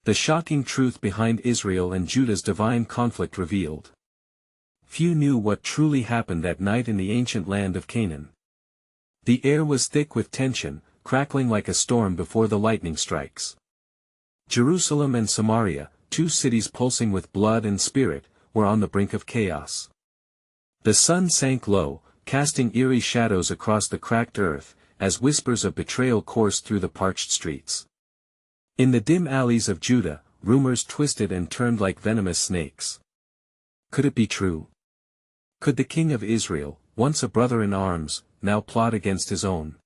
The shocking truth behind Israel and Judah's divine conflict revealed. Few knew what truly happened that night in the ancient land of Canaan. The air was thick with tension, crackling like a storm before the lightning strikes. Jerusalem and Samaria, two cities pulsing with blood and spirit, were on the brink of chaos. The sun sank low, casting eerie shadows across the cracked earth, as whispers of betrayal coursed through the parched streets. In the dim alleys of Judah, rumors twisted and turned like venomous snakes. Could it be true? Could the king of Israel, once a brother in arms, now plot against his own?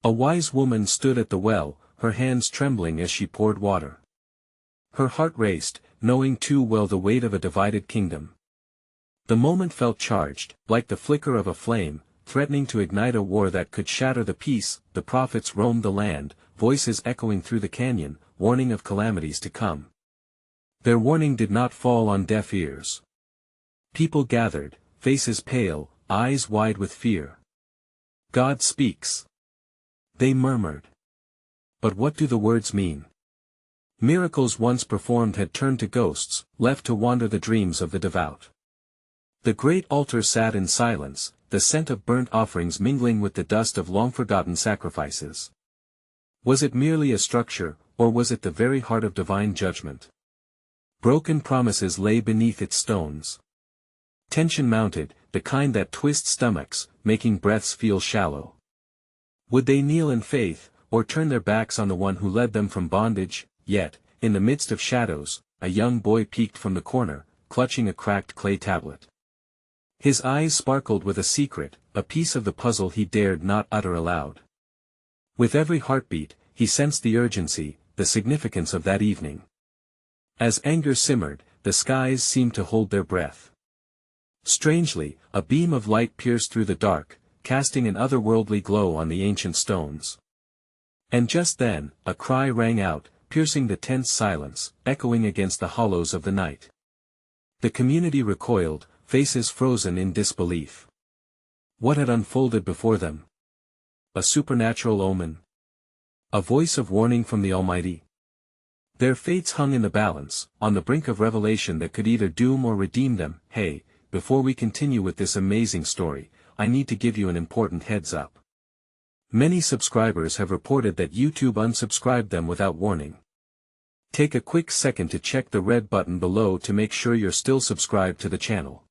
A wise woman stood at the well, her hands trembling as she poured water. Her heart raced, knowing too well the weight of a divided kingdom. The moment felt charged, like the flicker of a flame, threatening to ignite a war that could shatter the peace. The prophets roamed the land, voices echoing through the canyon, warning of calamities to come. Their warning did not fall on deaf ears. People gathered, faces pale, eyes wide with fear. God speaks. They murmured. But what do the words mean? Miracles once performed had turned to ghosts, left to wander the dreams of the devout. The great altar sat in silence, the scent of burnt offerings mingling with the dust of long-forgotten sacrifices. Was it merely a structure, or was it the very heart of divine judgment? Broken promises lay beneath its stones. Tension mounted, the kind that twists stomachs, making breaths feel shallow. Would they kneel in faith, or turn their backs on the one who led them from bondage? Yet, in the midst of shadows, a young boy peeked from the corner, clutching a cracked clay tablet. His eyes sparkled with a secret, a piece of the puzzle he dared not utter aloud. With every heartbeat, he sensed the urgency, the significance of that evening. As anger simmered, the skies seemed to hold their breath. Strangely, a beam of light pierced through the dark, casting an otherworldly glow on the ancient stones. And just then, a cry rang out, piercing the tense silence, echoing against the hollows of the night. The community recoiled, faces frozen in disbelief. What had unfolded before them? A supernatural omen? A voice of warning from the Almighty? Their fates hung in the balance, on the brink of revelation that could either doom or redeem them. Hey, before we continue with this amazing story, I need to give you an important heads up. Many subscribers have reported that YouTube unsubscribed them without warning. Take a quick second to check the red button below to make sure you're still subscribed to the channel.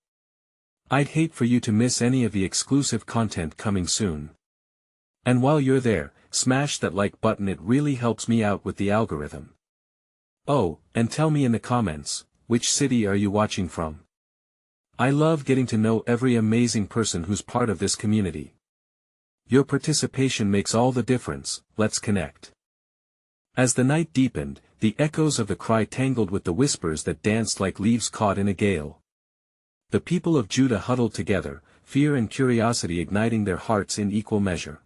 I'd hate for you to miss any of the exclusive content coming soon. And while you're there, smash that like button, it really helps me out with the algorithm. Oh, and tell me in the comments, which city are you watching from? I love getting to know every amazing person who's part of this community. Your participation makes all the difference. Let's connect. As the night deepened, the echoes of the cry tangled with the whispers that danced like leaves caught in a gale. The people of Judah huddled together, fear and curiosity igniting their hearts in equal measure.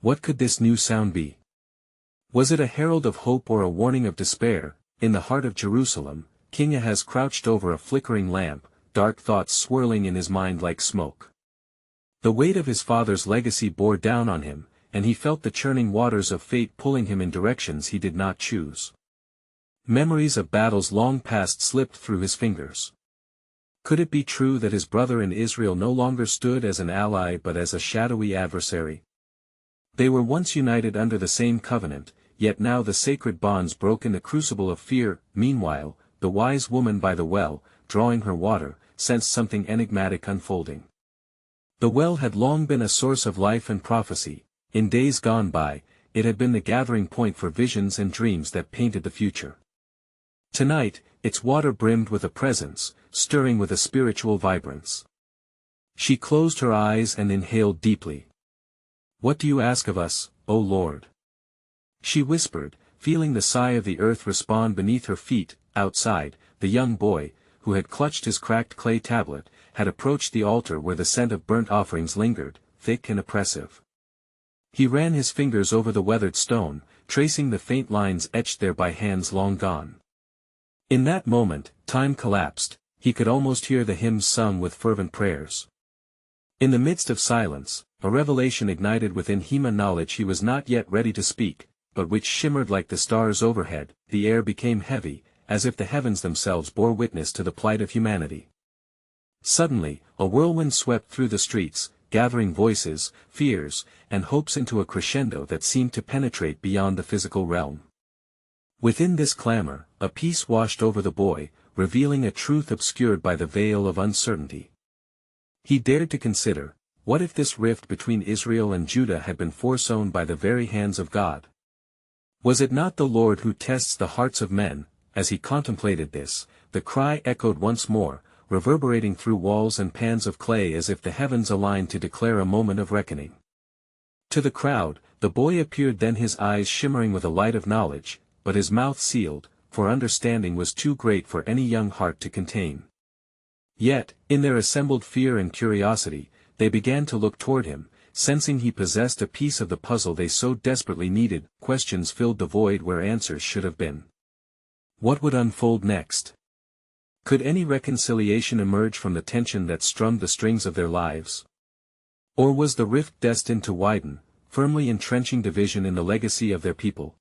What could this new sound be? Was it a herald of hope or a warning of despair? In the heart of Jerusalem, King Ahaz crouched over a flickering lamp, dark thoughts swirling in his mind like smoke. The weight of his father's legacy bore down on him, and he felt the churning waters of fate pulling him in directions he did not choose. Memories of battles long past slipped through his fingers. Could it be true that his brother in Israel no longer stood as an ally but as a shadowy adversary? They were once united under the same covenant, yet now the sacred bonds broke in the crucible of fear. Meanwhile, the wise woman by the well, drawing her water, sensed something enigmatic unfolding. The well had long been a source of life and prophecy. In days gone by, it had been the gathering point for visions and dreams that painted the future. Tonight, its water brimmed with a presence, stirring with a spiritual vibrance. She closed her eyes and inhaled deeply. "What do you ask of us, O Lord?" she whispered, feeling the sigh of the earth respond beneath her feet. Outside, the young boy, who had clutched his cracked clay tablet, had approached the altar where the scent of burnt offerings lingered, thick and oppressive. He ran his fingers over the weathered stone, tracing the faint lines etched there by hands long gone. In that moment, time collapsed. He could almost hear the hymns sung with fervent prayers. In the midst of silence, a revelation ignited within him, a knowledge he was not yet ready to speak. but which shimmered like the stars overhead. The air became heavy, as if the heavens themselves bore witness to the plight of humanity. Suddenly, a whirlwind swept through the streets, gathering voices, fears, and hopes into a crescendo that seemed to penetrate beyond the physical realm. Within this clamor, a peace washed over the boy, revealing a truth obscured by the veil of uncertainty. He dared to consider, what if this rift between Israel and Judah had been foresown by the very hands of God? Was it not the Lord who tests the hearts of men? As he contemplated this, the cry echoed once more, reverberating through walls and pans of clay as if the heavens aligned to declare a moment of reckoning. To the crowd, the boy appeared then, his eyes shimmering with a light of knowledge, but his mouth sealed, for understanding was too great for any young heart to contain. Yet, in their assembled fear and curiosity, they began to look toward him, sensing he possessed a piece of the puzzle they so desperately needed. Questions filled the void where answers should have been. What would unfold next? Could any reconciliation emerge from the tension that strummed the strings of their lives? Or was the rift destined to widen, firmly entrenching division in the legacy of their people?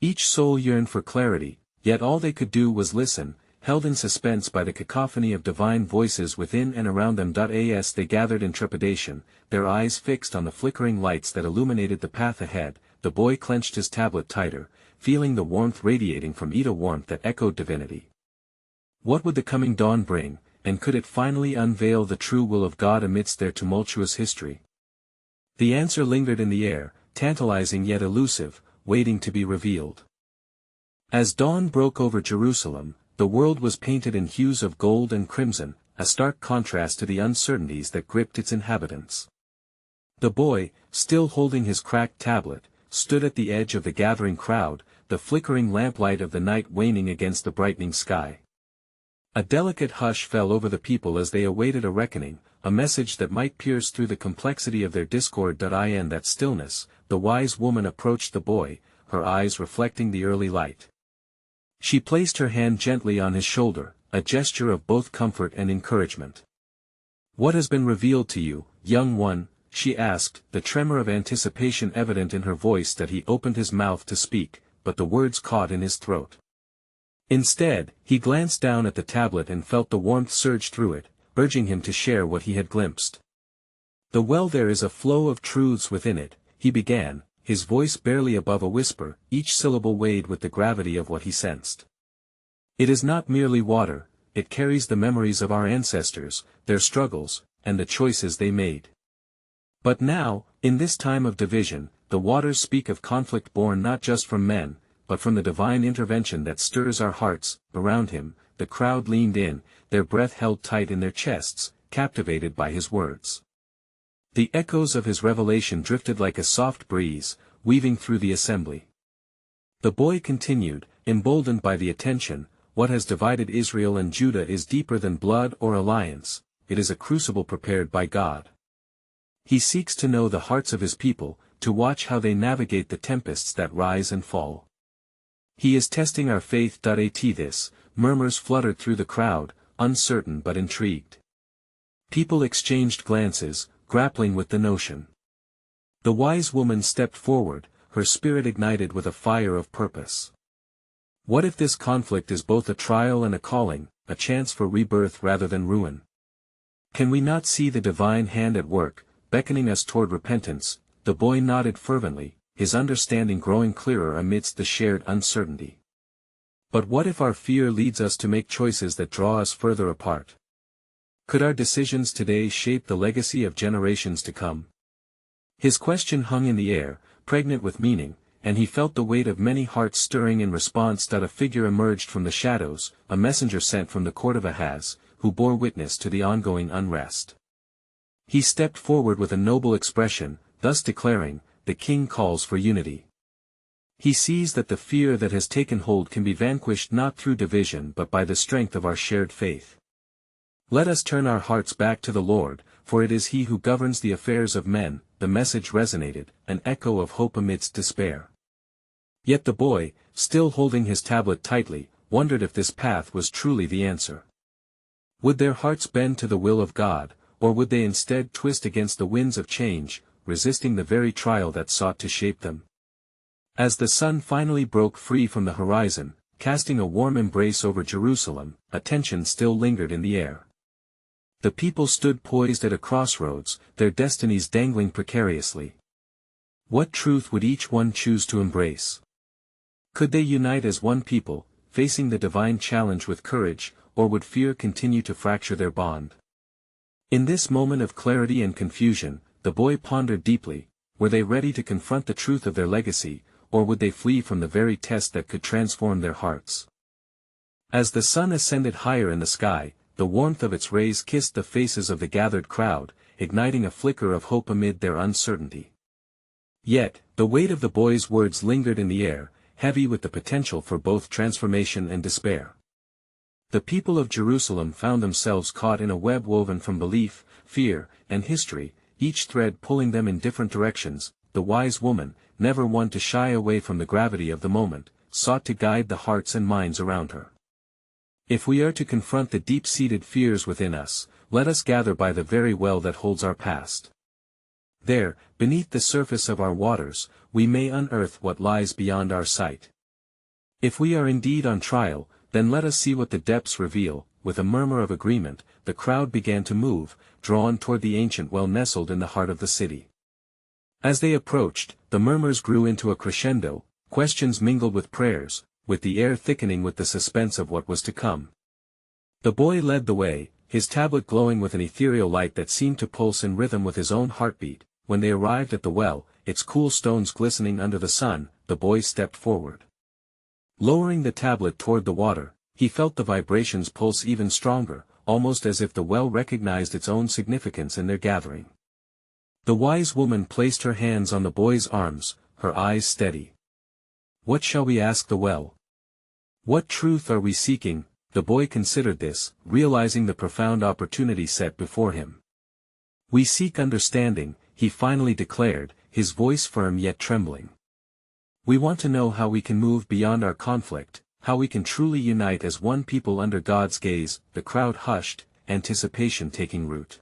Each soul yearned for clarity, yet all they could do was listen, held in suspense by the cacophony of divine voices within and around them. As they gathered in trepidation, their eyes fixed on the flickering lights that illuminated the path ahead, the boy clenched his tablet tighter, feeling the warmth radiating from it, a warmth that echoed divinity. What would the coming dawn bring, and could it finally unveil the true will of God amidst their tumultuous history? The answer lingered in the air, tantalizing yet elusive, waiting to be revealed. As dawn broke over Jerusalem, the world was painted in hues of gold and crimson, a stark contrast to the uncertainties that gripped its inhabitants. The boy, still holding his cracked tablet, stood at the edge of the gathering crowd, the flickering lamplight of the night waning against the brightening sky. A delicate hush fell over the people as they awaited a reckoning, a message that might pierce through the complexity of their discord. In that stillness, the wise woman approached the boy, her eyes reflecting the early light. She placed her hand gently on his shoulder, a gesture of both comfort and encouragement. "What has been revealed to you, young one?" she asked, the tremor of anticipation evident in her voice. That he opened his mouth to speak, but the words caught in his throat. Instead, he glanced down at the tablet and felt the warmth surge through it, urging him to share what he had glimpsed. "The well, there is a flow of truths within it," he began, his voice barely above a whisper, each syllable weighed with the gravity of what he sensed. "It is not merely water, it carries the memories of our ancestors, their struggles, and the choices they made. But now, in this time of division, the waters speak of conflict born not just from men, but from the divine intervention that stirs our hearts." Around him, the crowd leaned in, their breath held tight in their chests, captivated by his words. The echoes of his revelation drifted like a soft breeze, weaving through the assembly. The boy continued, emboldened by the attention, "What has divided Israel and Judah is deeper than blood or alliance, it is a crucible prepared by God. He seeks to know the hearts of his people, to watch how they navigate the tempests that rise and fall. He is testing our faith." This, murmurs fluttered through the crowd, uncertain but intrigued. People exchanged glances, grappling with the notion. The wise woman stepped forward, her spirit ignited with a fire of purpose. "What if this conflict is both a trial and a calling, a chance for rebirth rather than ruin? Can we not see the divine hand at work, beckoning us toward repentance?" The boy nodded fervently, his understanding growing clearer amidst the shared uncertainty. "But what if our fear leads us to make choices that draw us further apart? Could our decisions today shape the legacy of generations to come?" His question hung in the air, pregnant with meaning, and he felt the weight of many hearts stirring in response. A figure emerged from the shadows, a messenger sent from the court of Ahaz, who bore witness to the ongoing unrest. He stepped forward with a noble expression, thus declaring, "The king calls for unity. He sees that the fear that has taken hold can be vanquished not through division but by the strength of our shared faith. Let us turn our hearts back to the Lord, for it is He who governs the affairs of men." The message resonated, an echo of hope amidst despair. Yet the boy, still holding his tablet tightly, wondered if this path was truly the answer. Would their hearts bend to the will of God, or would they instead twist against the winds of change, resisting the very trial that sought to shape them? As the sun finally broke free from the horizon, casting a warm embrace over Jerusalem, a tension still lingered in the air. The people stood poised at a crossroads, their destinies dangling precariously. What truth would each one choose to embrace? Could they unite as one people, facing the divine challenge with courage, or would fear continue to fracture their bond? In this moment of clarity and confusion, the boy pondered deeply. Were they ready to confront the truth of their legacy, or would they flee from the very test that could transform their hearts? As the sun ascended higher in the sky, the warmth of its rays kissed the faces of the gathered crowd, igniting a flicker of hope amid their uncertainty. Yet, the weight of the boy's words lingered in the air, heavy with the potential for both transformation and despair. The people of Jerusalem found themselves caught in a web woven from belief, fear, and history, each thread pulling them in different directions. The wise woman, never one to shy away from the gravity of the moment, sought to guide the hearts and minds around her. If we are to confront the deep-seated fears within us, let us gather by the very well that holds our past. There, beneath the surface of our waters, we may unearth what lies beyond our sight. If we are indeed on trial, then let us see what the depths reveal. With a murmur of agreement, the crowd began to move, drawn toward the ancient well nestled in the heart of the city. As they approached, the murmurs grew into a crescendo, questions mingled with prayers, with the air thickening with the suspense of what was to come. The boy led the way, his tablet glowing with an ethereal light that seemed to pulse in rhythm with his own heartbeat. When they arrived at the well, its cool stones glistening under the sun, the boy stepped forward. Lowering the tablet toward the water, he felt the vibrations pulse even stronger, almost as if the well recognized its own significance in their gathering. The wise woman placed her hands on the boy's arms, her eyes steady. What shall we ask the well? What truth are we seeking? The boy considered this, realizing the profound opportunity set before him. We seek understanding, he finally declared, his voice firm yet trembling. We want to know how we can move beyond our conflict, how we can truly unite as one people under God's gaze. The crowd hushed, anticipation taking root.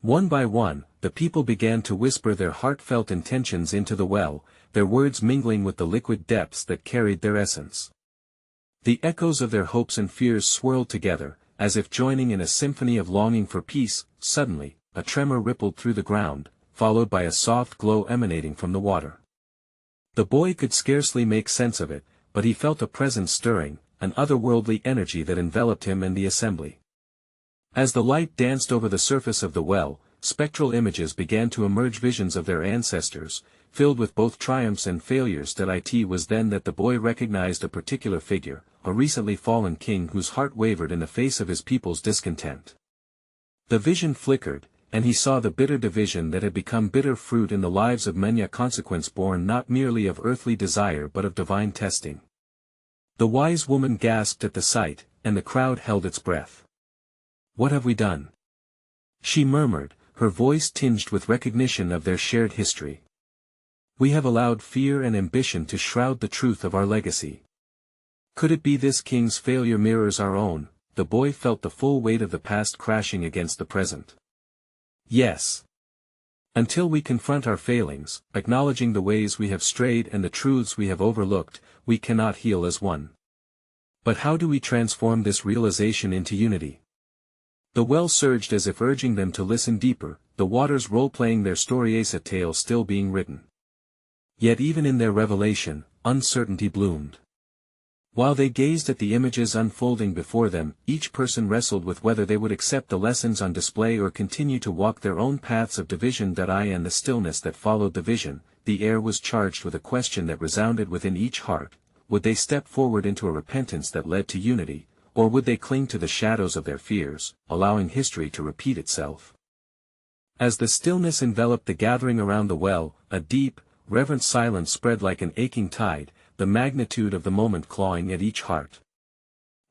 One by one, the people began to whisper their heartfelt intentions into the well, their words mingling with the liquid depths that carried their essence. The echoes of their hopes and fears swirled together, as if joining in a symphony of longing for peace. Suddenly, a tremor rippled through the ground, followed by a soft glow emanating from the water. The boy could scarcely make sense of it, but he felt a presence stirring, an otherworldly energy that enveloped him and the assembly. As the light danced over the surface of the well, spectral images began to emerge, visions of their ancestors, filled with both triumphs and failures. It was then that the boy recognized a particular figure, a recently fallen king whose heart wavered in the face of his people's discontent. The vision flickered, and he saw the bitter division that had become bitter fruit in the lives of many, a consequence born not merely of earthly desire but of divine testing. The wise woman gasped at the sight, and the crowd held its breath. What have we done? She murmured, her voice tinged with recognition of their shared history. We have allowed fear and ambition to shroud the truth of our legacy. Could it be this king's failure mirrors our own? The boy felt the full weight of the past crashing against the present. Yes. Until we confront our failings, acknowledging the ways we have strayed and the truths we have overlooked, we cannot heal as one. But how do we transform this realization into unity? The well surged as if urging them to listen deeper, the waters role-playing their story, a tale still being written. Yet even in their revelation, uncertainty bloomed. While they gazed at the images unfolding before them, each person wrestled with whether they would accept the lessons on display or continue to walk their own paths of division. In the stillness that followed the vision, the air was charged with a question that resounded within each heart. Would they step forward into a repentance that led to unity, or would they cling to the shadows of their fears, allowing history to repeat itself? As the stillness enveloped the gathering around the well, a deep, reverent silence spread like an aching tide, the magnitude of the moment clawing at each heart.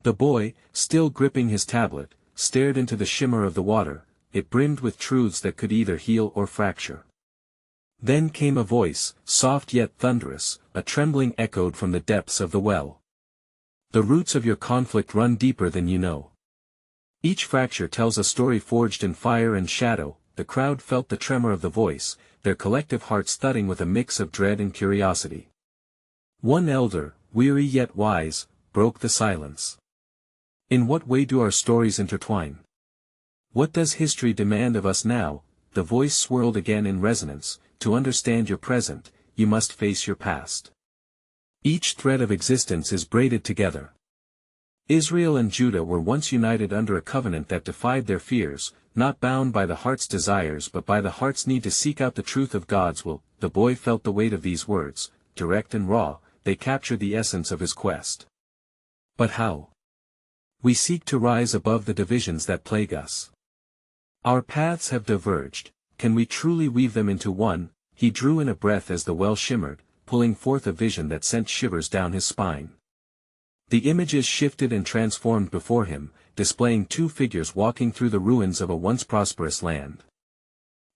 The boy, still gripping his tablet, stared into the shimmer of the water. It brimmed with truths that could either heal or fracture. Then came a voice, soft yet thunderous, a trembling echoed from the depths of the well. The roots of your conflict run deeper than you know. Each fracture tells a story forged in fire and shadow. The crowd felt the tremor of the voice, their collective hearts thudding with a mix of dread and curiosity. One elder, weary yet wise, broke the silence. In what way do our stories intertwine? What does history demand of us now? The voice swirled again in resonance. To understand your present, you must face your past. Each thread of existence is braided together. Israel and Judah were once united under a covenant that defied their fears, not bound by the heart's desires but by the heart's need to seek out the truth of God's will. The boy felt the weight of these words, direct and raw. They captured the essence of his quest. But how? We seek to rise above the divisions that plague us. Our paths have diverged. Can we truly weave them into one? He drew in a breath as the well shimmered, pulling forth a vision that sent shivers down his spine. The images shifted and transformed before him, displaying two figures walking through the ruins of a once prosperous land.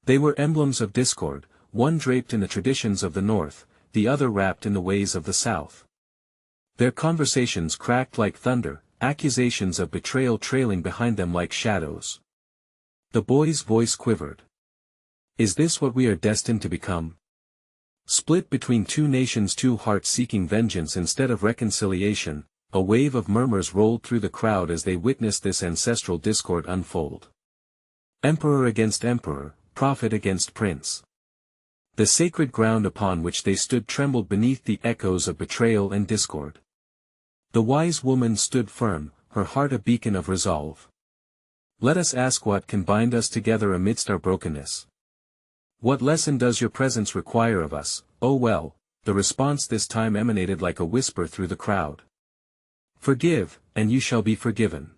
They were emblems of discord, one draped in the traditions of the north, the other wrapped in the ways of the south. Their conversations cracked like thunder, accusations of betrayal trailing behind them like shadows. The boy's voice quivered. Is this what we are destined to become? Split between two nations, two hearts seeking vengeance instead of reconciliation. A wave of murmurs rolled through the crowd as they witnessed this ancestral discord unfold. Emperor against emperor, prophet against prince. The sacred ground upon which they stood trembled beneath the echoes of betrayal and discord. The wise woman stood firm, her heart a beacon of resolve. Let us ask what can bind us together amidst our brokenness. What lesson does your presence require of us? Oh well, the response this time emanated like a whisper through the crowd. Forgive, and you shall be forgiven.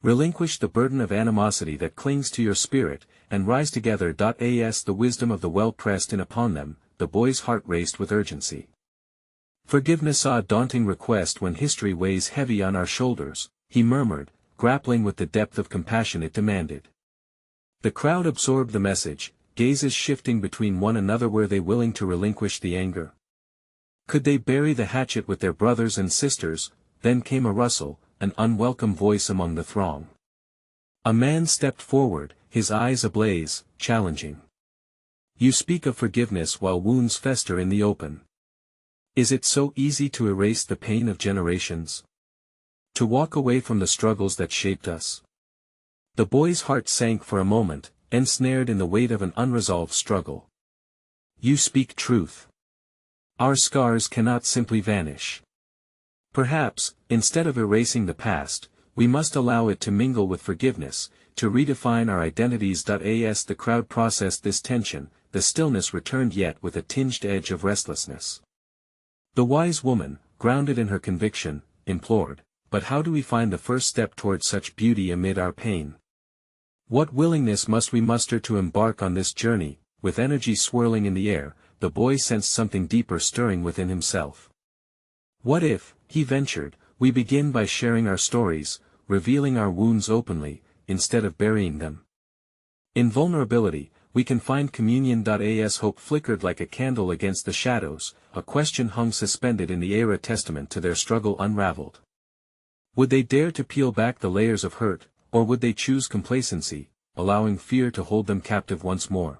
Relinquish the burden of animosity that clings to your spirit, and rise together. As the wisdom of the well pressed in upon them, the boy's heart raced with urgency. Forgiveness, a daunting request when history weighs heavy on our shoulders, he murmured, grappling with the depth of compassion it demanded. The crowd absorbed the message, gazes shifting between one another. Were they willing to relinquish the anger? Could they bury the hatchet with their brothers and sisters? Then came a rustle, an unwelcome voice among the throng. A man stepped forward, his eyes ablaze, challenging. You speak of forgiveness while wounds fester in the open. Is it so easy to erase the pain of generations? To walk away from the struggles that shaped us? The boy's heart sank for a moment, ensnared in the weight of an unresolved struggle. You speak truth. Our scars cannot simply vanish. Perhaps, instead of erasing the past, we must allow it to mingle with forgiveness, to redefine our identities. As the crowd processed this tension, the stillness returned yet with a tinged edge of restlessness. The wise woman, grounded in her conviction, implored, but how do we find the first step toward such beauty amid our pain? What willingness must we muster to embark on this journey? With energy swirling in the air, the boy sensed something deeper stirring within himself. What if, he ventured, we begin by sharing our stories, revealing our wounds openly, instead of burying them? In vulnerability, we can find communion. As hope flickered like a candle against the shadows, a question hung suspended in the air, a testament to their struggle unraveled. Would they dare to peel back the layers of hurt, or would they choose complacency, allowing fear to hold them captive once more?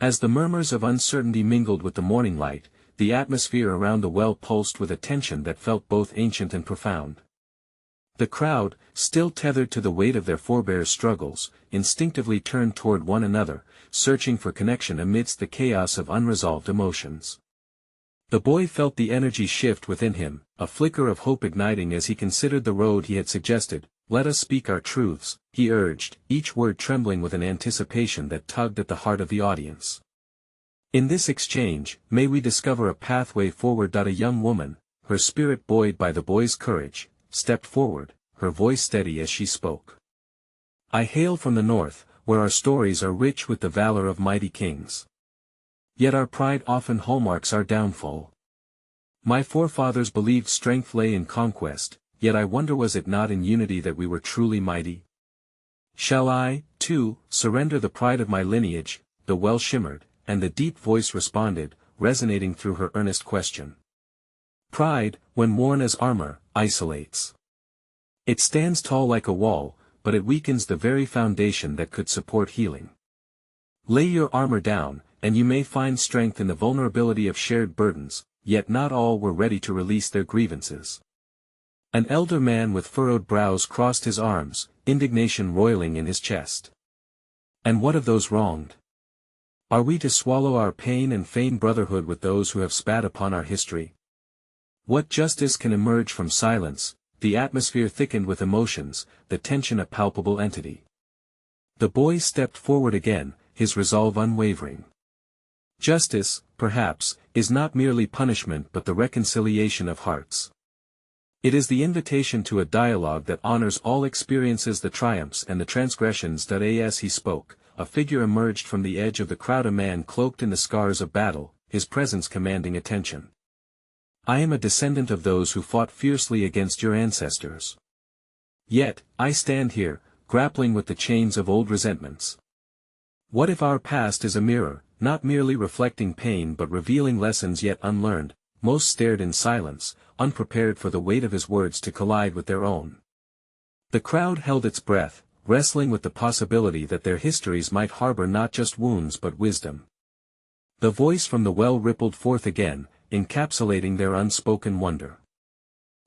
As the murmurs of uncertainty mingled with the morning light, the atmosphere around the well pulsed with a tension that felt both ancient and profound. The crowd, still tethered to the weight of their forebears' struggles, instinctively turned toward one another, searching for connection amidst the chaos of unresolved emotions. The boy felt the energy shift within him, a flicker of hope igniting as he considered the road he had suggested. Let us speak our truths, he urged, each word trembling with an anticipation that tugged at the heart of the audience. In this exchange, may we discover a pathway forward. A young woman, her spirit buoyed by the boy's courage, stepped forward, her voice steady as she spoke. I hail from the north, where our stories are rich with the valor of mighty kings. Yet our pride often hallmarks our downfall. My forefathers believed strength lay in conquest, yet I wonder, was it not in unity that we were truly mighty? Shall I, too, surrender the pride of my lineage? The well shimmered, and the deep voice responded, resonating through her earnest question. Pride, when worn as armor, isolates. It stands tall like a wall, but it weakens the very foundation that could support healing. Lay your armor down, and you may find strength in the vulnerability of shared burdens. yet not all were ready to release their grievances. An elder man with furrowed brows crossed his arms, indignation roiling in his chest. And what of those wronged? Are we to swallow our pain and feign brotherhood with those who have spat upon our history? What justice can emerge from silence? The atmosphere thickened with emotions, the tension a palpable entity. The boy stepped forward again, his resolve unwavering. Justice, perhaps, is not merely punishment but the reconciliation of hearts. It is the invitation to a dialogue that honors all experiences, the triumphs and the transgressions. As he spoke, a figure emerged from the edge of the crowd, a man cloaked in the scars of battle, his presence commanding attention. I am a descendant of those who fought fiercely against your ancestors. Yet, I stand here, grappling with the chains of old resentments. What if our past is a mirror, not merely reflecting pain but revealing lessons yet unlearned? Most stared in silence, unprepared for the weight of his words to collide with their own. The crowd held its breath, wrestling with the possibility that their histories might harbor not just wounds but wisdom. The voice from the well rippled forth again, encapsulating their unspoken wonder.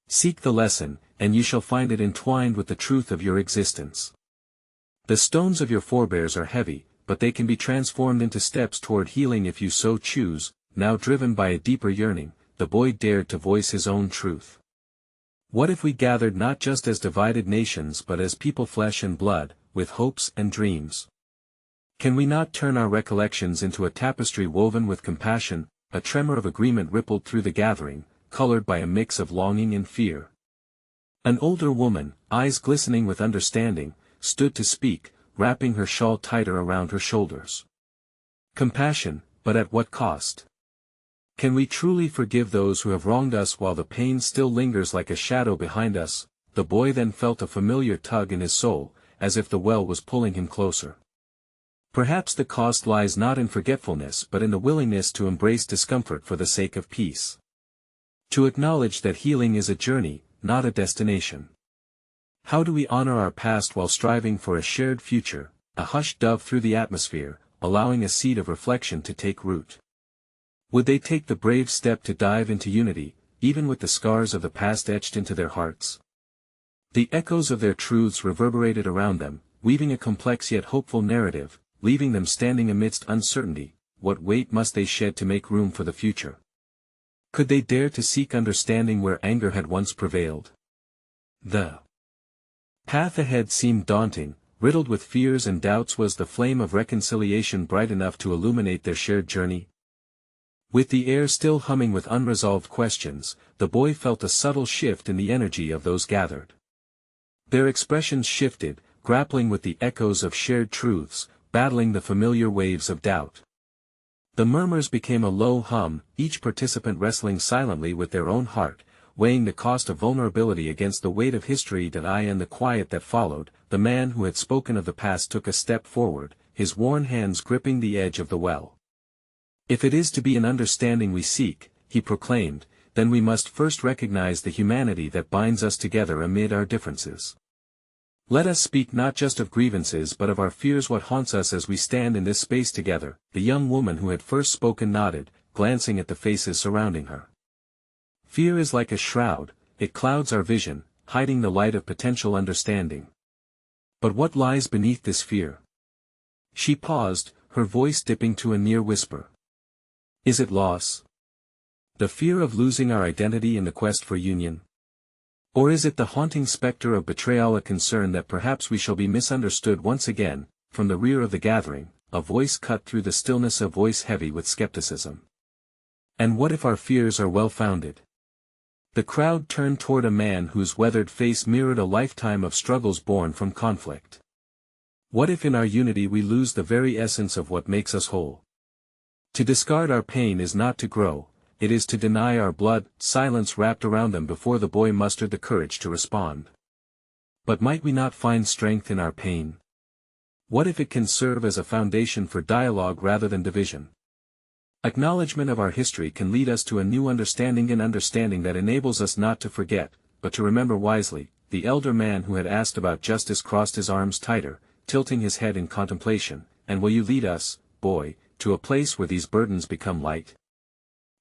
Seek the lesson, and you shall find it entwined with the truth of your existence. The stones of your forebears are heavy, but they can be transformed into steps toward healing if you so choose. Now driven by a deeper yearning, the boy dared to voice his own truth. What if we gathered not just as divided nations but as people, flesh and blood, with hopes and dreams? Can we not turn our recollections into a tapestry woven with compassion? A tremor of agreement rippled through the gathering, colored by a mix of longing and fear. An older woman, eyes glistening with understanding, stood to speak, wrapping her shawl tighter around her shoulders. Compassion, but at what cost? Can we truly forgive those who have wronged us while the pain still lingers like a shadow behind us? The boy then felt a familiar tug in his soul, as if the well was pulling him closer. Perhaps the cost lies not in forgetfulness but in the willingness to embrace discomfort for the sake of peace. To acknowledge that healing is a journey, not a destination. How do we honor our past while striving for a shared future? A hush dove through the atmosphere, allowing a seed of reflection to take root. Would they take the brave step to dive into unity, even with the scars of the past etched into their hearts? The echoes of their truths reverberated around them, weaving a complex yet hopeful narrative, leaving them standing amidst uncertainty. What weight must they shed to make room for the future? Could they dare to seek understanding where anger had once prevailed? The path ahead seemed daunting, riddled with fears and doubts. Was the flame of reconciliation bright enough to illuminate their shared journey? With the air still humming with unresolved questions, the boy felt a subtle shift in the energy of those gathered. Their expressions shifted, grappling with the echoes of shared truths, battling the familiar waves of doubt. The murmurs became a low hum, each participant wrestling silently with their own heart, weighing the cost of vulnerability against the weight of history. In the quiet that followed, the man who had spoken of the past took a step forward, his worn hands gripping the edge of the well. If it is to be an understanding we seek, he proclaimed, then we must first recognize the humanity that binds us together amid our differences. Let us speak not just of grievances but of our fears, what haunts us as we stand in this space together. The young woman who had first spoken nodded, glancing at the faces surrounding her. Fear is like a shroud, it clouds our vision, hiding the light of potential understanding. But what lies beneath this fear? She paused, her voice dipping to a near whisper. Is it loss? The fear of losing our identity in the quest for union? Or is it the haunting specter of betrayal, a concern that perhaps we shall be misunderstood once again? From the rear of the gathering, a voice cut through the stillness, a voice heavy with skepticism. And what if our fears are well-founded? The crowd turned toward a man whose weathered face mirrored a lifetime of struggles born from conflict. What if in our unity we lose the very essence of what makes us whole? To discard our pain is not to grow, it is to deny our blood. Silence wrapped around them before the boy mustered the courage to respond. But might we not find strength in our pain? What if it can serve as a foundation for dialogue rather than division? Acknowledgement of our history can lead us to a new understanding, an understanding that enables us not to forget, but to remember wisely. The elder man who had asked about justice crossed his arms tighter, tilting his head in contemplation. And will you lead us, boy, to a place where these burdens become light?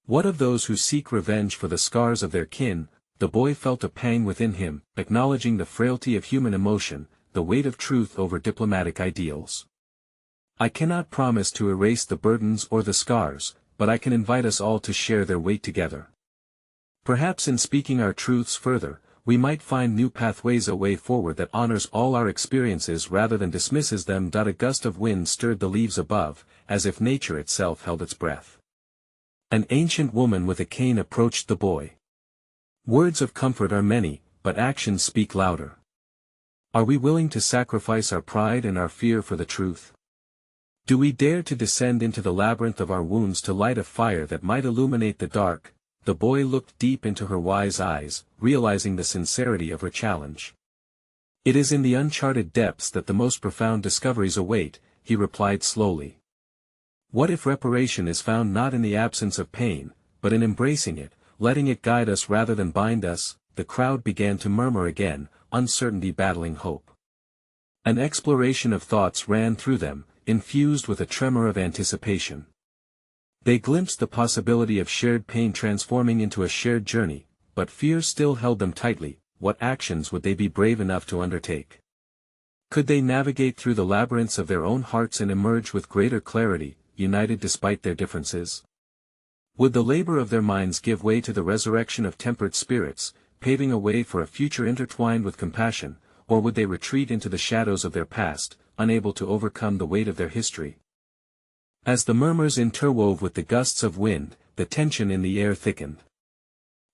What of those who seek revenge for the scars of their kin? The boy felt a pang within him, acknowledging the frailty of human emotion, the weight of truth over diplomatic ideals. I cannot promise to erase the burdens or the scars, but I can invite us all to share their weight together. Perhaps in speaking our truths further, we might find new pathways, a way forward that honors all our experiences rather than dismisses them. A gust of wind stirred the leaves above, as if nature itself held its breath. An ancient woman with a cane approached the boy. Words of comfort are many, but actions speak louder. Are we willing to sacrifice our pride and our fear for the truth? Do we dare to descend into the labyrinth of our wounds to light a fire that might illuminate the dark? The boy looked deep into her wise eyes, realizing the sincerity of her challenge. It is in the uncharted depths that the most profound discoveries await, he replied slowly. What if reparation is found not in the absence of pain, but in embracing it, letting it guide us rather than bind us? The crowd began to murmur again, uncertainty battling hope. An exploration of thoughts ran through them, infused with a tremor of anticipation. They glimpsed the possibility of shared pain transforming into a shared journey, but fear still held them tightly. What actions would they be brave enough to undertake? Could they navigate through the labyrinths of their own hearts and emerge with greater clarity, united despite their differences? Would the labor of their minds give way to the resurrection of tempered spirits, paving a way for a future intertwined with compassion, or would they retreat into the shadows of their past, unable to overcome the weight of their history? As the murmurs interwove with the gusts of wind, the tension in the air thickened.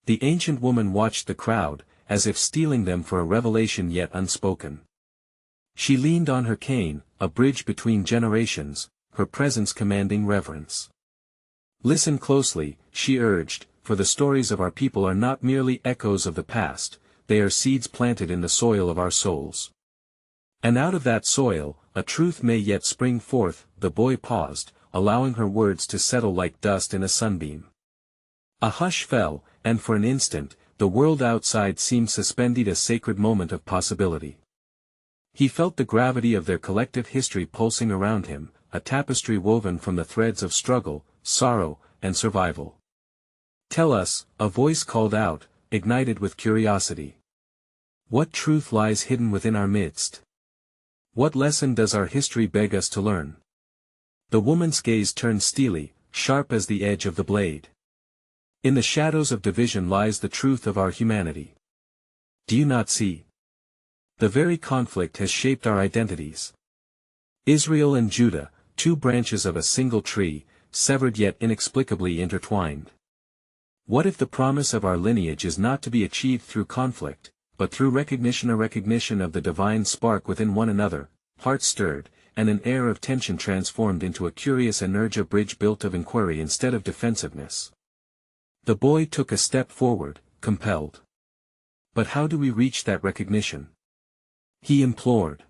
The ancient woman watched the crowd, as if steeling them for a revelation yet unspoken. She leaned on her cane, a bridge between generations, her presence commanding reverence. Listen closely, she urged, for the stories of our people are not merely echoes of the past, they are seeds planted in the soil of our souls. And out of that soil, a truth may yet spring forth. The boy paused, allowing her words to settle like dust in a sunbeam. A hush fell, and for an instant, the world outside seemed suspended, a sacred moment of possibility. He felt the gravity of their collective history pulsing around him, a tapestry woven from the threads of struggle, sorrow, and survival. Tell us, a voice called out, ignited with curiosity. What truth lies hidden within our midst? What lesson does our history beg us to learn? The woman's gaze turned steely, sharp as the edge of the blade. In the shadows of division lies the truth of our humanity. Do you not see? The very conflict has shaped our identities. Israel and Judah, two branches of a single tree, severed yet inexplicably intertwined. What if the promise of our lineage is not to be achieved through conflict, but through recognition, a recognition of the divine spark within one another? Hearts stirred, and an air of tension transformed into a curious energy, a bridge built of inquiry instead of defensiveness. The boy took a step forward, compelled. But how do we reach that recognition? He implored.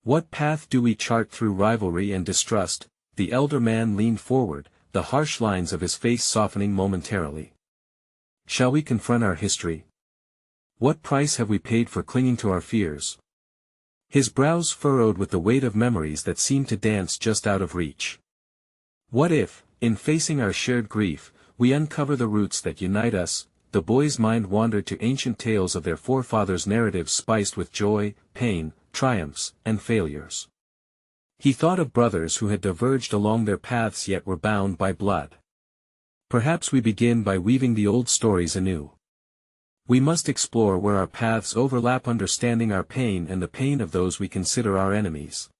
What path do we chart through rivalry and distrust? The elder man leaned forward, the harsh lines of his face softening momentarily. Shall we confront our history? What price have we paid for clinging to our fears? His brows furrowed with the weight of memories that seemed to dance just out of reach. What if, in facing our shared grief, we uncover the roots that unite us? The boy's mind wandered to ancient tales of their forefathers, narratives spiced with joy, pain, triumphs, and failures. He thought of brothers who had diverged along their paths yet were bound by blood. Perhaps we begin by weaving the old stories anew. We must explore where our paths overlap, understanding our pain and the pain of those we consider our enemies.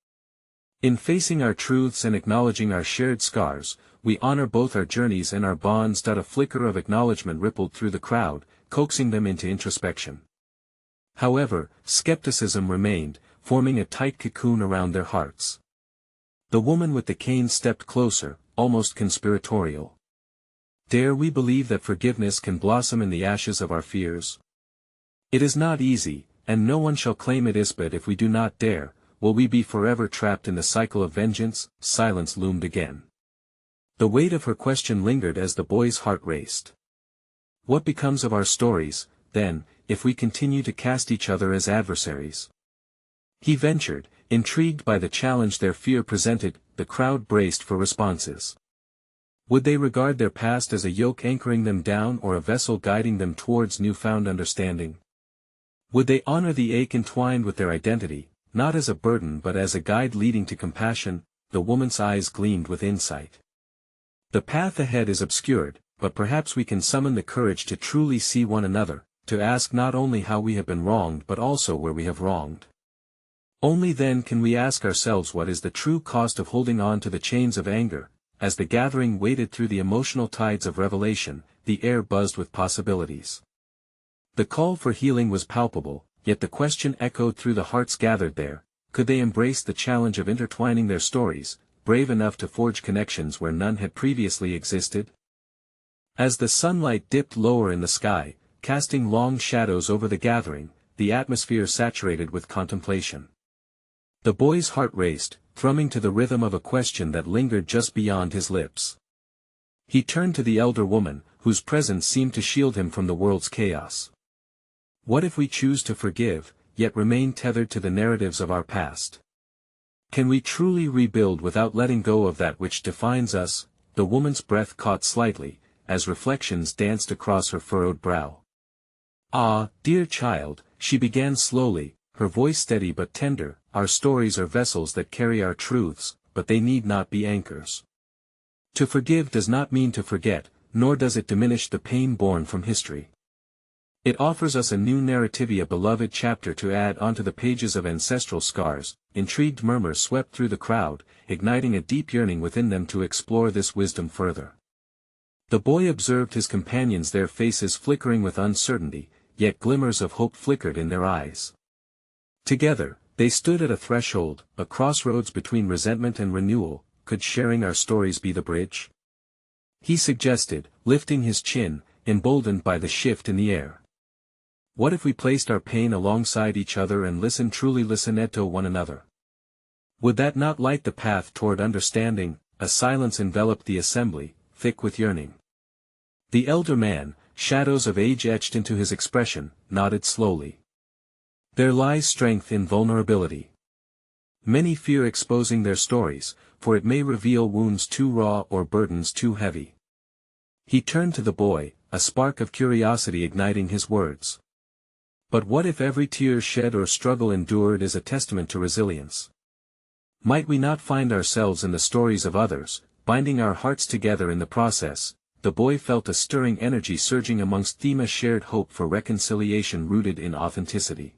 In facing our truths and acknowledging our shared scars, we honor both our journeys and our bonds. A flicker of acknowledgement rippled through the crowd, coaxing them into introspection. However, skepticism remained, forming a tight cocoon around their hearts. The woman with the cane stepped closer, almost conspiratorial. Dare we believe that forgiveness can blossom in the ashes of our fears? It is not easy, and no one shall claim it is, but if we do not dare, will we be forever trapped in the cycle of vengeance? Silence loomed again. The weight of her question lingered as the boy's heart raced. What becomes of our stories, then, if we continue to cast each other as adversaries? He ventured, intrigued by the challenge their fear presented. The crowd braced for responses. Would they regard their past as a yoke anchoring them down or a vessel guiding them towards newfound understanding? Would they honor the ache entwined with their identity, not as a burden but as a guide leading to compassion? The woman's eyes gleamed with insight. The path ahead is obscured, but perhaps we can summon the courage to truly see one another, to ask not only how we have been wronged but also where we have wronged. Only then can we ask ourselves what is the true cost of holding on to the chains of anger. As the gathering waded through the emotional tides of revelation, the air buzzed with possibilities. The call for healing was palpable, yet the question echoed through the hearts gathered there: could they embrace the challenge of intertwining their stories, brave enough to forge connections where none had previously existed? As the sunlight dipped lower in the sky, casting long shadows over the gathering, the atmosphere saturated with contemplation. The boy's heart raced, thrumming to the rhythm of a question that lingered just beyond his lips. He turned to the elder woman, whose presence seemed to shield him from the world's chaos. What if we choose to forgive, yet remain tethered to the narratives of our past? Can we truly rebuild without letting go of that which defines us? The woman's breath caught slightly, as reflections danced across her furrowed brow. Ah, dear child, she began slowly, her voice steady but tender, our stories are vessels that carry our truths, but they need not be anchors. To forgive does not mean to forget, nor does it diminish the pain born from history. It offers us a new narrative, a beloved chapter to add onto the pages of ancestral scars. Intrigued murmurs swept through the crowd, igniting a deep yearning within them to explore this wisdom further. The boy observed his companions, their faces flickering with uncertainty, yet glimmers of hope flickered in their eyes. Together, they stood at a threshold, a crossroads between resentment and renewal. Could sharing our stories be the bridge? He suggested, lifting his chin, emboldened by the shift in the air. What if we placed our pain alongside each other and truly listened to one another? Would that not light the path toward understanding? A silence enveloped the assembly, thick with yearning. The elder man, shadows of age etched into his expression, nodded slowly. There lies strength in vulnerability. Many fear exposing their stories, for it may reveal wounds too raw or burdens too heavy. He turned to the boy, a spark of curiosity igniting his words. But what if every tear shed or struggle endured is a testament to resilience? Might we not find ourselves in the stories of others, binding our hearts together in the process? The boy felt a stirring energy surging amongst them, a shared hope for reconciliation rooted in authenticity.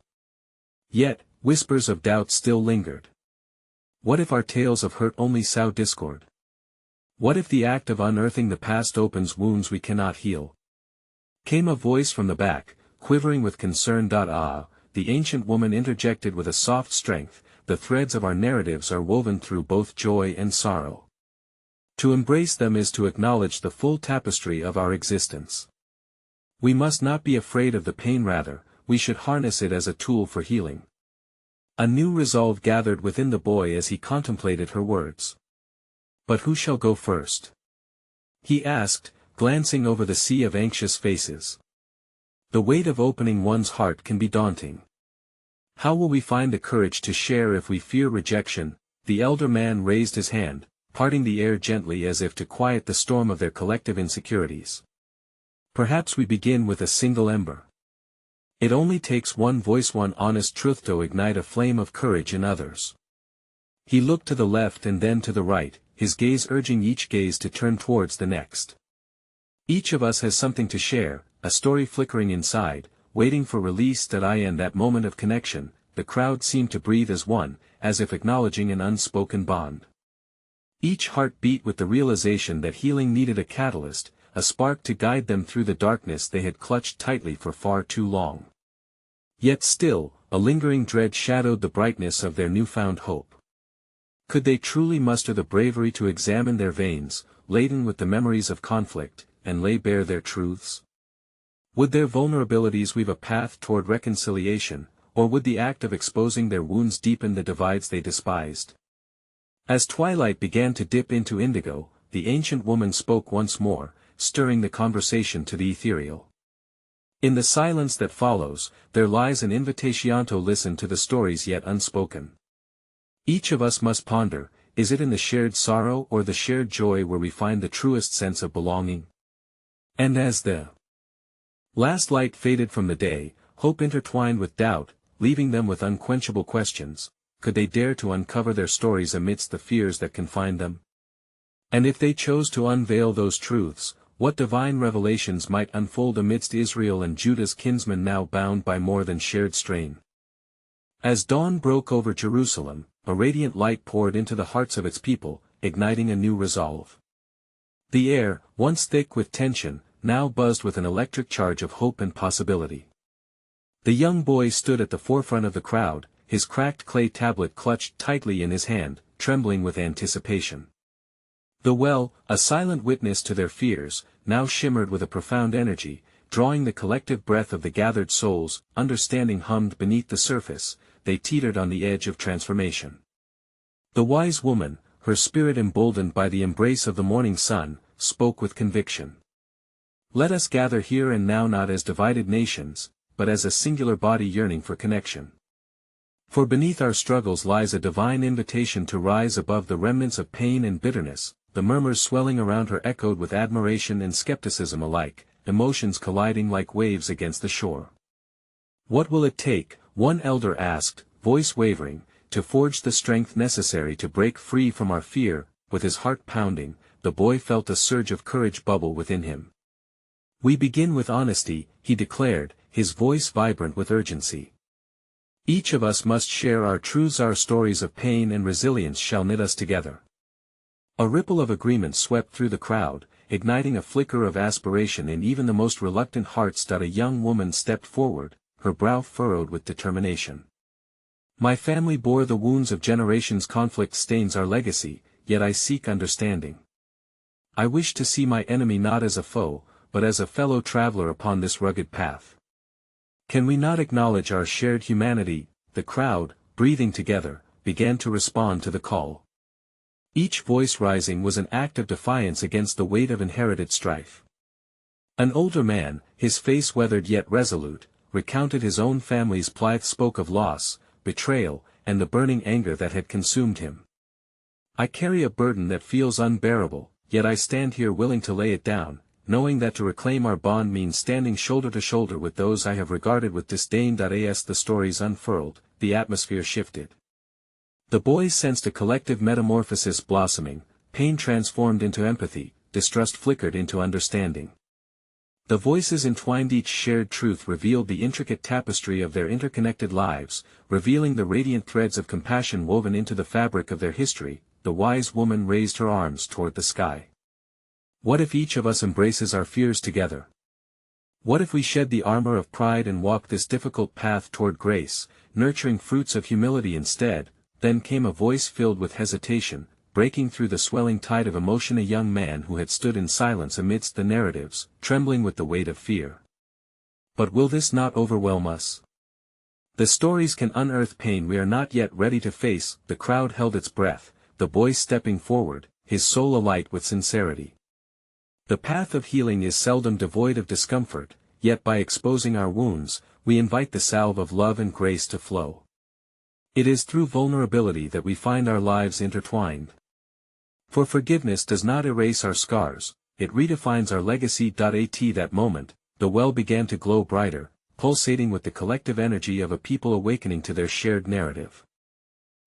Yet, whispers of doubt still lingered. What if our tales of hurt only sow discord? What if the act of unearthing the past opens wounds we cannot heal? Came a voice from the back, quivering with concern. The ancient woman interjected with a soft strength, the threads of our narratives are woven through both joy and sorrow. To embrace them is to acknowledge the full tapestry of our existence. We must not be afraid of the pain, rather, we should harness it as a tool for healing. A new resolve gathered within the boy as he contemplated her words. But who shall go first? He asked, glancing over the sea of anxious faces. The weight of opening one's heart can be daunting. How will we find the courage to share if we fear rejection? The elder man raised his hand, parting the air gently as if to quiet the storm of their collective insecurities. Perhaps we begin with a single ember. It only takes one voice, one honest truth to ignite a flame of courage in others. He looked to the left and then to the right, his gaze urging each gaze to turn towards the next. Each of us has something to share, a story flickering inside, waiting for release. In that moment of connection, the crowd seemed to breathe as one, as if acknowledging an unspoken bond. Each heart beat with the realization that healing needed a catalyst, a spark to guide them through the darkness they had clutched tightly for far too long. Yet still, a lingering dread shadowed the brightness of their newfound hope. Could they truly muster the bravery to examine their veins, laden with the memories of conflict, and lay bare their truths? Would their vulnerabilities weave a path toward reconciliation, or would the act of exposing their wounds deepen the divides they despised? As twilight began to dip into indigo, the ancient woman spoke once more, stirring the conversation to the ethereal. In the silence that follows, there lies an invitation to listen to the stories yet unspoken. Each of us must ponder, is it in the shared sorrow or the shared joy where we find the truest sense of belonging? And as the last light faded from the day, hope intertwined with doubt, leaving them with unquenchable questions. Could they dare to uncover their stories amidst the fears that confined them? And if they chose to unveil those truths, what divine revelations might unfold amidst Israel and Judah's kinsmen now bound by more than shared strain? As dawn broke over Jerusalem, a radiant light poured into the hearts of its people, igniting a new resolve. The air, once thick with tension, now buzzed with an electric charge of hope and possibility. The young boy stood at the forefront of the crowd, his cracked clay tablet clutched tightly in his hand, trembling with anticipation. The well, a silent witness to their fears, now shimmered with a profound energy, drawing the collective breath of the gathered souls. Understanding hummed beneath the surface, they teetered on the edge of transformation. The wise woman, her spirit emboldened by the embrace of the morning sun, spoke with conviction. Let us gather here and now not as divided nations, but as a singular body yearning for connection. For beneath our struggles lies a divine invitation to rise above the remnants of pain and bitterness. The murmurs swelling around her echoed with admiration and skepticism alike, emotions colliding like waves against the shore. What will it take, one elder asked, voice wavering, to forge the strength necessary to break free from our fear? With his heart pounding, the boy felt a surge of courage bubble within him. We begin with honesty, he declared, his voice vibrant with urgency. Each of us must share our truths. Our stories of pain and resilience shall knit us together. A ripple of agreement swept through the crowd, igniting a flicker of aspiration in even the most reluctant hearts. A young woman stepped forward, her brow furrowed with determination. My family bore the wounds of generations. Conflict stains our legacy, yet I seek understanding. I wish to see my enemy not as a foe, but as a fellow traveler upon this rugged path. Can we not acknowledge our shared humanity? The crowd, breathing together, began to respond to the call. Each voice rising was an act of defiance against the weight of inherited strife. An older man, his face weathered yet resolute, recounted his own family's plight, spoke of loss, betrayal, and the burning anger that had consumed him. I carry a burden that feels unbearable, yet I stand here willing to lay it down, knowing that to reclaim our bond means standing shoulder to shoulder with those I have regarded with disdain. As the stories unfurled, the atmosphere shifted. The boys sensed a collective metamorphosis blossoming, pain transformed into empathy, distrust flickered into understanding. The voices entwined, each shared truth revealed the intricate tapestry of their interconnected lives, revealing the radiant threads of compassion woven into the fabric of their history. The wise woman raised her arms toward the sky. What if each of us embraces our fears together? What if we shed the armor of pride and walk this difficult path toward grace, nurturing fruits of humility instead? Then came a voice filled with hesitation, breaking through the swelling tide of emotion, a young man who had stood in silence amidst the narratives, trembling with the weight of fear. But will this not overwhelm us? The stories can unearth pain we are not yet ready to face. The crowd held its breath, the boy stepping forward, his soul alight with sincerity. The path of healing is seldom devoid of discomfort, yet by exposing our wounds, we invite the salve of love and grace to flow. It is through vulnerability that we find our lives intertwined. For forgiveness does not erase our scars, it redefines our legacy. At that moment, the well began to glow brighter, pulsating with the collective energy of a people awakening to their shared narrative.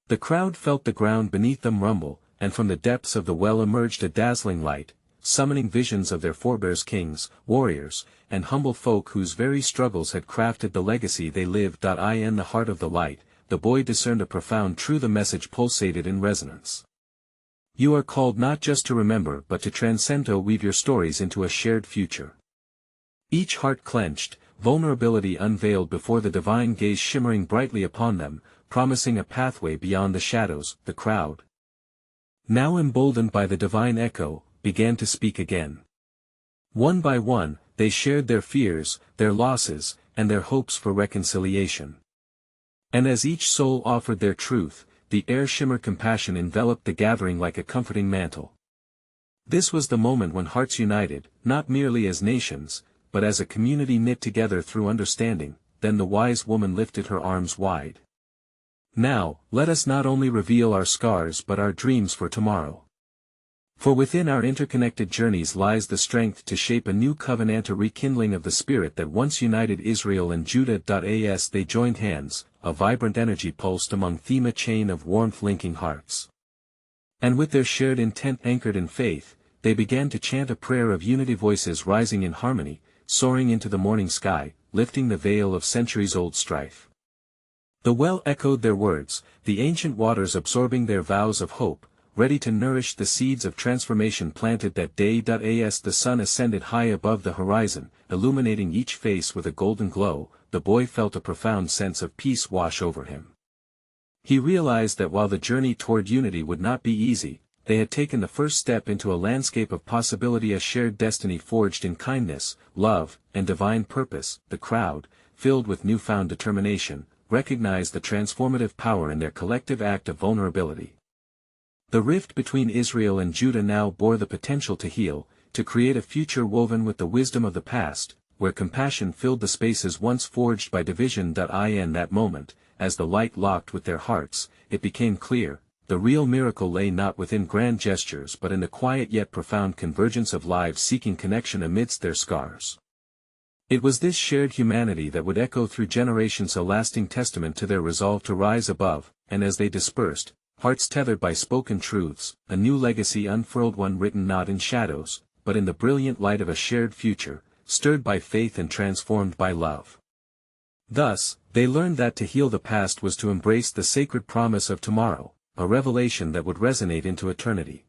The crowd felt the ground beneath them rumble, and from the depths of the well emerged a dazzling light, summoning visions of their forebears, kings, warriors, and humble folk whose very struggles had crafted the legacy they lived. In the heart of the light, the boy discerned a profound truth. The message pulsated in resonance. You are called not just to remember but to transcend, to weave your stories into a shared future. Each heart clenched, vulnerability unveiled before the divine gaze shimmering brightly upon them, promising a pathway beyond the shadows. The crowd, now emboldened by the divine echo, began to speak again. One by one, they shared their fears, their losses, and their hopes for reconciliation. And as each soul offered their truth, the air shimmered. Compassion enveloped the gathering like a comforting mantle. This was the moment when hearts united, not merely as nations, but as a community knit together through understanding. Then the wise woman lifted her arms wide. Now, let us not only reveal our scars but our dreams for tomorrow. For within our interconnected journeys lies the strength to shape a new covenant, a rekindling of the spirit that once united Israel and Judah. As they joined hands, a vibrant energy pulsed among them, a chain of warmth linking hearts. And with their shared intent anchored in faith, they began to chant a prayer of unity, voices rising in harmony, soaring into the morning sky, lifting the veil of centuries-old strife. The well echoed their words, the ancient waters absorbing their vows of hope, ready to nourish the seeds of transformation planted that day. As the sun ascended high above the horizon, illuminating each face with a golden glow, the boy felt a profound sense of peace wash over him. He realized that while the journey toward unity would not be easy, they had taken the first step into a landscape of possibility, a shared destiny forged in kindness, love, and divine purpose. The crowd, filled with newfound determination, recognized the transformative power in their collective act of vulnerability. The rift between Israel and Judah now bore the potential to heal, to create a future woven with the wisdom of the past, where compassion filled the spaces once forged by division. In that moment, as the light locked with their hearts, it became clear, the real miracle lay not within grand gestures but in the quiet yet profound convergence of lives seeking connection amidst their scars. It was this shared humanity that would echo through generations, a lasting testament to their resolve to rise above, and as they dispersed, hearts tethered by spoken truths, a new legacy unfurled, one written not in shadows, but in the brilliant light of a shared future, stirred by faith and transformed by love. Thus, they learned that to heal the past was to embrace the sacred promise of tomorrow, a revelation that would resonate into eternity.